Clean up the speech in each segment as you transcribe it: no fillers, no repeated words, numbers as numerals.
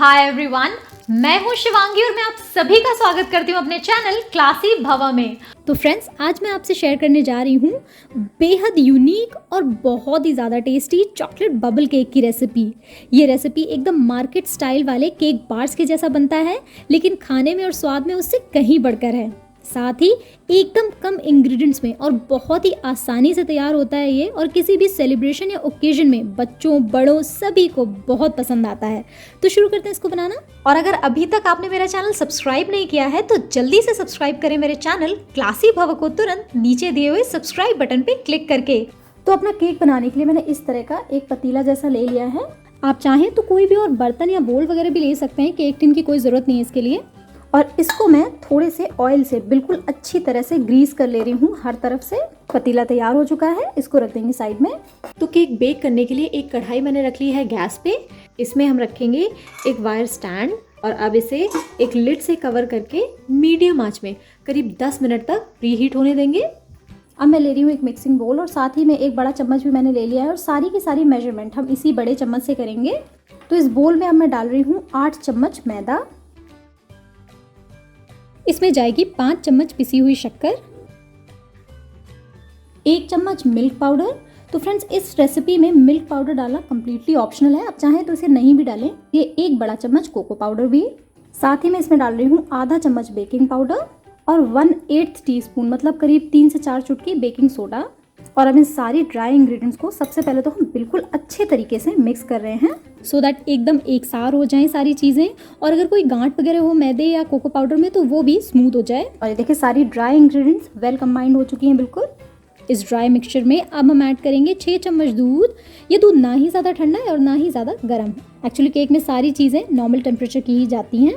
Hi everyone, मैं हूं शिवांगी और मैं आप सभी का स्वागत करती हूं अपने चैनल क्लासी भवा में। तो फ्रेंड्स, आज मैं आपसे शेयर करने जा रही हूँ बेहद यूनिक और बहुत ही ज़्यादा टेस्टी चॉकलेट बबल केक की रेसिपी। ये रेसिपी एकदम मार्केट स्टाइल वाले केक बार्स के जैसा बनता है, लेकिन खाने में और स्वाद में उससे कहीं बढ़कर है। साथ ही एकदम कम इंग्रेडिएंट्स में और बहुत ही आसानी से तैयार होता है ये, और किसी भी सेलिब्रेशन या ओकेजन में बच्चों बड़ों सभी को बहुत पसंद आता है। तो शुरू करते हैं इसको बनाना। और अगर अभी तक आपने मेरा चैनल सब्सक्राइब नहीं किया है तो जल्दी से सब्सक्राइब करें मेरे चैनल क्लासी भवा को तुरंत नीचे दिए हुए सब्सक्राइब बटन पे क्लिक करके। तो अपना केक बनाने के लिए मैंने इस तरह का एक पतीला जैसा ले लिया है। आप चाहें तो कोई भी और बर्तन या बोल वगैरह भी ले सकते हैं, केक टिन की कोई ज़रूरत नहीं है इसके लिए। और इसको मैं थोड़े से ऑयल से बिल्कुल अच्छी तरह से ग्रीस कर ले रही हूँ हर तरफ से। पतीला तैयार हो चुका है, इसको रख देंगे साइड में। तो केक बेक करने के लिए एक कढ़ाई मैंने रख ली है गैस पे। इसमें हम रखेंगे एक वायर स्टैंड और अब इसे एक लिड से कवर करके मीडियम आंच में करीब 10 मिनट तक प्रीहीट होने देंगे। अब मैं ले रही हूँ एक मिक्सिंग बोल और साथ ही में एक बड़ा चम्मच भी मैंने ले लिया है, और सारी की सारी मेजरमेंट हम इसी बड़े चम्मच से करेंगे। तो इस बोल में अब मैं डाल रही हूँ 8 चम्मच मैदा। इसमें जाएगी 5 चम्मच पिसी हुई शक्कर, 1 चम्मच मिल्क पाउडर। तो फ्रेंड्स, इस रेसिपी में मिल्क पाउडर डालना कम्प्लीटली ऑप्शनल है, आप चाहें तो इसे नहीं भी डालें। ये 1 बड़ा चम्मच कोको पाउडर भी। साथ ही मैं इसमें डाल रही हूँ आधा चम्मच बेकिंग पाउडर और 1/8 टीस्पून मतलब करीब 3 से 4 चुटकी बेकिंग सोडा। और अब इन सारी ड्राई इंग्रेडिएंट्स को सबसे पहले तो हम बिल्कुल अच्छे तरीके से मिक्स कर रहे हैं, सो दैट एकदम एक सार हो जाएं सारी चीज़ें। और अगर कोई गांठ वगैरह हो मैदे या कोको पाउडर में तो वो भी स्मूथ हो जाए। और ये देखिए, सारी ड्राई इंग्रेडिएंट्स वेल कंबाइंड हो चुकी हैं बिल्कुल। इस ड्राई मिक्सचर में अब हम ऐड करेंगे 6 चम्मच दूध। ये दूध ना ही ज़्यादा ठंडा है और ना ही ज़्यादा गर्म। एक्चुअली केक में सारी चीज़ें नॉर्मल टेम्परेचर की ही जाती हैं।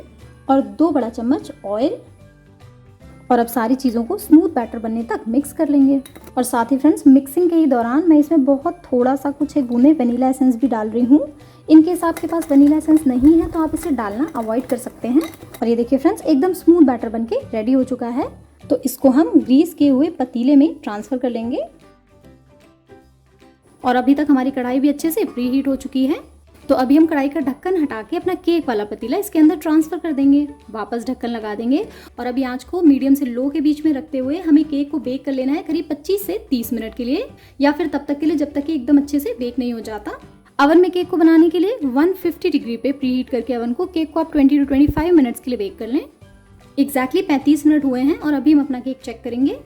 और 2 बड़ा चम्मच ऑयल। और अब सारी चीज़ों को स्मूथ बैटर बनने तक मिक्स कर लेंगे। और साथ ही फ्रेंड्स, मिक्सिंग के ही दौरान मैं इसमें बहुत थोड़ा सा कुछ एक बूंदे वनीला एसेंस भी डाल रही हूँ। इनकेस आपके पास वनीला एसेंस नहीं है तो आप इसे डालना अवॉइड कर सकते हैं। और ये देखिए फ्रेंड्स, एकदम स्मूथ बैटर बनके रेडी हो चुका है। तो इसको हम ग्रीस किए हुए पतीले में ट्रांसफ़र कर लेंगे। और अभी तक हमारी कढ़ाई भी अच्छे से प्री हीट हो चुकी है। तो अभी हम कढ़ाई का ढक्कन हटा के अपना केक वाला पतीला इसके अंदर ट्रांसफ़र कर देंगे। वापस ढक्कन लगा देंगे और अभी आंच को मीडियम से लो के बीच में रखते हुए हमें केक को बेक कर लेना है करीब 25 से 30 मिनट के लिए, या फिर तब तक के लिए जब तक कि एकदम अच्छे से बेक नहीं हो जाता। अवन में केक को बनाने के लिए 150 डिग्री पे प्रीहीट करके अवन को केक को आप 20 to 25 मिनट्स के लिए बेक कर लें। एग्जैक्टली 35 मिनट हुए हैं और अभी हम अपना केक चेक करेंगे।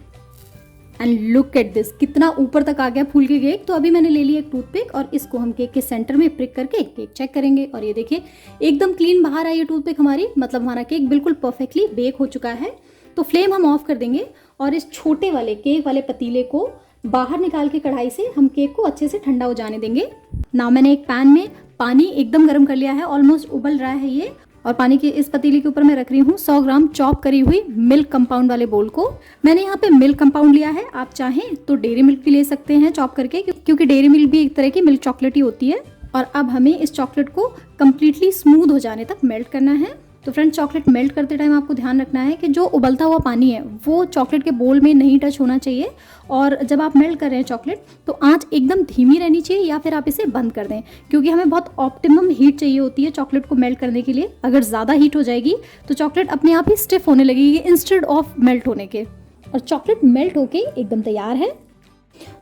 एंड लुक एट दिस, कितना ऊपर तक आ गया फूल के केक। तो अभी मैंने ले लिया एक टूथपिक और इसको हम केक के सेंटर में प्रिक करके केक चेक करेंगे। और ये देखिए, एकदम क्लीन बाहर आई है टूथपिक हमारी, मतलब हमारा केक बिल्कुल परफेक्टली बेक हो चुका है। तो फ्लेम हम ऑफ कर देंगे और इस छोटे वाले केक वाले पतीले को बाहर निकाल के कढ़ाई से हम केक को अच्छे से ठंडा हो जाने देंगे। नाउ मैंने एक पैन में पानी एकदम गर्म कर लिया है, ऑलमोस्ट उबल रहा है ये। और पानी के इस पतीले के ऊपर मैं रख रही हूँ 100 ग्राम चॉप करी हुई मिल्क कंपाउंड वाले बोल को। मैंने यहाँ पे मिल्क कंपाउंड लिया है, आप चाहें तो डेयरी मिल्क भी ले सकते हैं चॉप करके, क्योंकि डेयरी मिल्क भी एक तरह की मिल्क चॉकलेट ही होती है। और अब हमें इस चॉकलेट को कम्प्लीटली स्मूथ हो जाने तक मेल्ट करना है। तो फ्रेंड्स, चॉकलेट मेल्ट करते टाइम आपको ध्यान रखना है कि जो उबलता हुआ पानी है वो चॉकलेट के बोल में नहीं टच होना चाहिए। और जब आप मेल्ट कर रहे हैं चॉकलेट तो आंच एकदम धीमी रहनी चाहिए, या फिर आप इसे बंद कर दें, क्योंकि हमें बहुत ऑप्टिमम हीट चाहिए होती है चॉकलेट को मेल्ट करने के लिए। अगर ज़्यादा हीट हो जाएगी तो चॉकलेट अपने आप ही स्टिफ होने लगेगी इंस्टेड ऑफ मेल्ट होने के। और चॉकलेट मेल्ट होके एकदम तैयार है।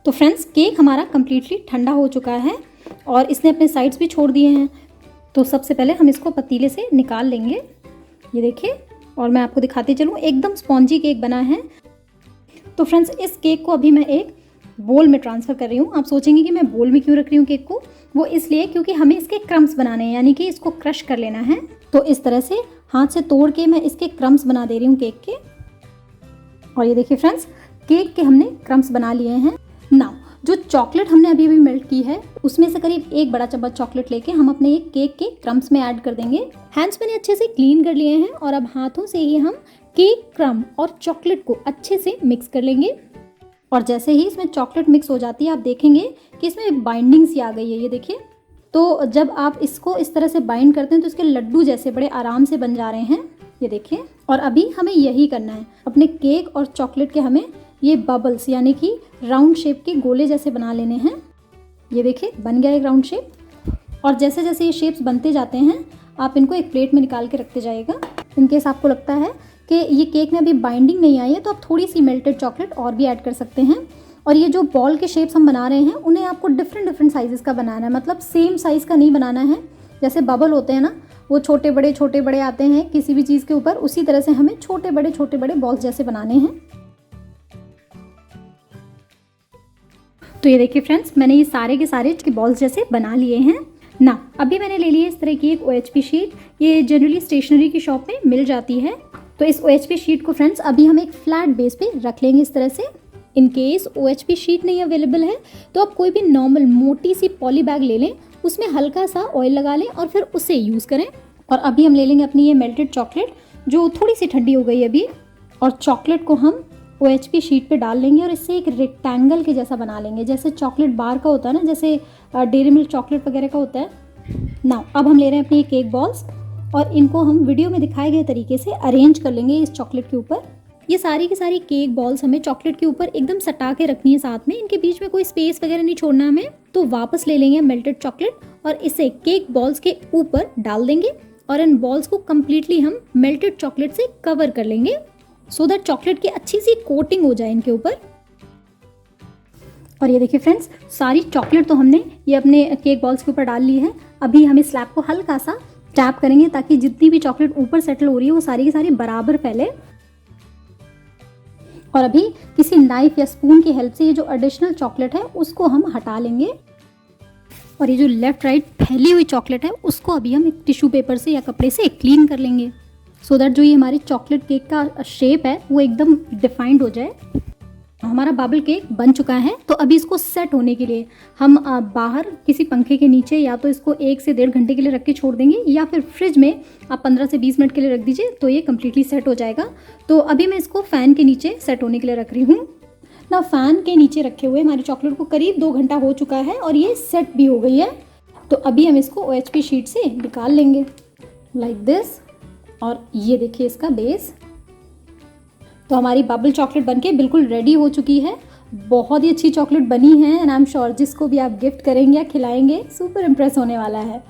तो फ्रेंड्स, केक हमारा कम्प्लीटली ठंडा हो चुका है और इसने अपने साइड्स भी छोड़ दिए हैं। तो सबसे पहले हम इसको पतीले से निकाल लेंगे। ये देखिए, और मैं आपको दिखाती चलूँ, एकदम स्पॉन्जी केक बना है। तो फ्रेंड्स, इस केक को अभी मैं एक बोल में ट्रांसफ़र कर रही हूँ। आप सोचेंगे कि मैं बोल में क्यों रख रही हूँ केक को, वो इसलिए क्योंकि हमें इसके क्रम्स बनाने हैं, यानी कि इसको क्रश कर लेना है। तो इस तरह से हाथ से तोड़ के मैं इसके क्रम्स बना दे रही हूँ केक के। और ये देखिए फ्रेंड्स, केक के हमने क्रम्स बना लिए हैं। नाउ जो चॉकलेट हमने अभी अभी मेल्ट की है उसमें से करीब 1 बड़ा चम्मच चॉकलेट लेके हम अपने एक केक के क्रम्स में ऐड कर देंगे। हैंड्स मैंने अच्छे से क्लीन कर लिए हैं और अब हाथों से ही हम केक क्रम और चॉकलेट को अच्छे से मिक्स कर लेंगे। और जैसे ही इसमें चॉकलेट मिक्स हो जाती है आप देखेंगे कि इसमें बाइंडिंग सी आ गई है। ये देखिए, तो जब आप इसको इस तरह से बाइंड करते हैं तो इसके लड्डू जैसे बड़े आराम से बन जा रहे हैं। ये देखिए, और अभी हमें यही करना है, अपने केक और चॉकलेट के हमें ये बबल्स यानी कि राउंड शेप के गोले जैसे बना लेने हैं। ये देखिए, बन गया एक राउंड शेप। और जैसे जैसे ये शेप्स बनते जाते हैं आप इनको एक प्लेट में निकाल के रखते जाइएगा। इनकेस आपको लगता है कि ये केक में अभी बाइंडिंग नहीं आई है तो आप थोड़ी सी मेल्टेड चॉकलेट और भी ऐड कर सकते हैं। और ये जो बॉल के शेप्स हम बना रहे हैं उन्हें आपको डिफरेंट साइज़ का बनाना है, मतलब सेम साइज़ का नहीं बनाना है। जैसे बबल होते हैं ना, वो छोटे बड़े आते हैं किसी भी चीज़ के ऊपर, उसी तरह से हमें छोटे बड़े बॉल्स जैसे बनाने हैं। तो ये देखिए फ्रेंड्स, मैंने ये सारे के सारे बॉल्स जैसे बना लिए हैं ना। अभी मैंने ले ली है इस तरह की एक OHP शीट। ये जनरली स्टेशनरी की शॉप में मिल जाती है। तो इस OHP शीट को फ्रेंड्स अभी हम एक फ्लैट बेस पे रख लेंगे इस तरह से। इन केस OHP शीट नहीं अवेलेबल है तो आप कोई भी नॉर्मल मोटी सी पॉली बैग ले लें, उसमें हल्का सा ऑयल लगा लें और फिर उसे यूज़ करें। और अभी हम ले लेंगे अपनी ये मेल्टेड चॉकलेट जो थोड़ी सी ठंडी हो गई अभी, और चॉकलेट को हम OHP शीट पे डाल लेंगे और इससे एक रेक्टेंगल के जैसा बना लेंगे, जैसे चॉकलेट बार का होता है ना, जैसे डेयरी मिल्क चॉकलेट वगैरह का होता है ना। अब हम ले रहे हैं अपनी केक बॉल्स और इनको हम वीडियो में दिखाए गए तरीके से अरेंज कर लेंगे इस चॉकलेट के ऊपर। ये सारी की सारी केक बॉल्स हमें चॉकलेट के ऊपर एकदम सटा के रखनी है साथ में, इनके बीच में कोई स्पेस वगैरह नहीं छोड़ना हमें। तो वापस ले लेंगे मेल्टेड चॉकलेट और इसे केक बॉल्स के ऊपर डाल देंगे और इन बॉल्स को कम्प्लीटली हम मेल्टेड चॉकलेट से कवर कर लेंगे सो दैट चॉकलेट की अच्छी सी कोटिंग हो जाए इनके ऊपर। और ये देखिए फ्रेंड्स, सारी चॉकलेट तो हमने ये अपने केक बॉल्स के ऊपर डाल ली है। अभी हम इस स्लैब को हल्का सा टैप करेंगे ताकि जितनी भी चॉकलेट ऊपर सेटल हो रही है वो सारी की सारी बराबर फैले। और अभी किसी नाइफ या स्पून की हेल्प से ये जो एडिशनल चॉकलेट है उसको हम हटा लेंगे। और ये जो लेफ्ट राइट फैली हुई चॉकलेट है उसको अभी हम एक टिश्यू पेपर से या कपड़े से क्लीन कर लेंगे सो दैट जो ये हमारी चॉकलेट केक का शेप है वो एकदम डिफाइंड हो जाए। हमारा बबल केक बन चुका है। तो अभी इसको सेट होने के लिए हम बाहर किसी पंखे के नीचे या तो इसको 1 से 1.5 घंटे के लिए रख के छोड़ देंगे, या फिर फ्रिज में आप 15 से 20 मिनट के लिए रख दीजिए तो ये कम्प्लीटली सेट हो जाएगा। तो अभी मैं इसको फ़ैन के नीचे सेट होने के लिए रख रही हूँ ना। फ़ैन के नीचे रखे हुए हमारी चॉकलेट को करीब 2 घंटा हो चुका है और ये सेट भी हो गई है। तो अभी हम इसको OHP शीट से निकाल लेंगे लाइक दिस। और ये देखिए इसका बेस। तो हमारी बबल चॉकलेट बनके बिल्कुल रेडी हो चुकी है। बहुत ही अच्छी चॉकलेट बनी है एंड आई एम श्योर जिसको भी आप गिफ्ट करेंगे या खिलाएंगे सुपर इम्प्रेस होने वाला है।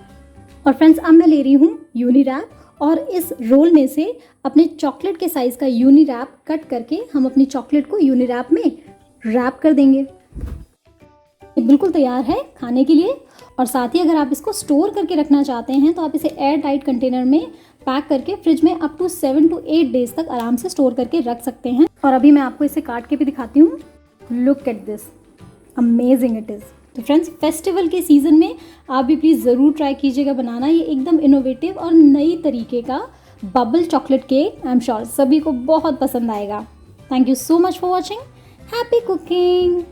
और फ्रेंड्स, अब मैं ले रही हूँ यूनी रैप और इस रोल में से अपने चॉकलेट के साइज़ का यूनी रैप कट करके हम अपनी चॉकलेट को यूनी रैप में रैप कर देंगे। ये बिल्कुल तैयार है खाने के लिए। और साथ ही अगर आप इसको स्टोर करके रखना चाहते हैं तो आप इसे एयर टाइट कंटेनर में पैक करके फ्रिज में अप टू 7 to 8 डेज तक आराम से स्टोर करके रख सकते हैं। और अभी मैं आपको इसे काट के भी दिखाती हूँ। Look at this, amazing it is. तो फ्रेंड्स, फेस्टिवल के सीज़न में आप भी प्लीज़ ज़रूर ट्राई कीजिएगा बनाना। ये एकदम इनोवेटिव और नई तरीके का bubble chocolate cake I am sure सभी को बहुत पसंद आएगा। Thank you so much for watching. Happy cooking.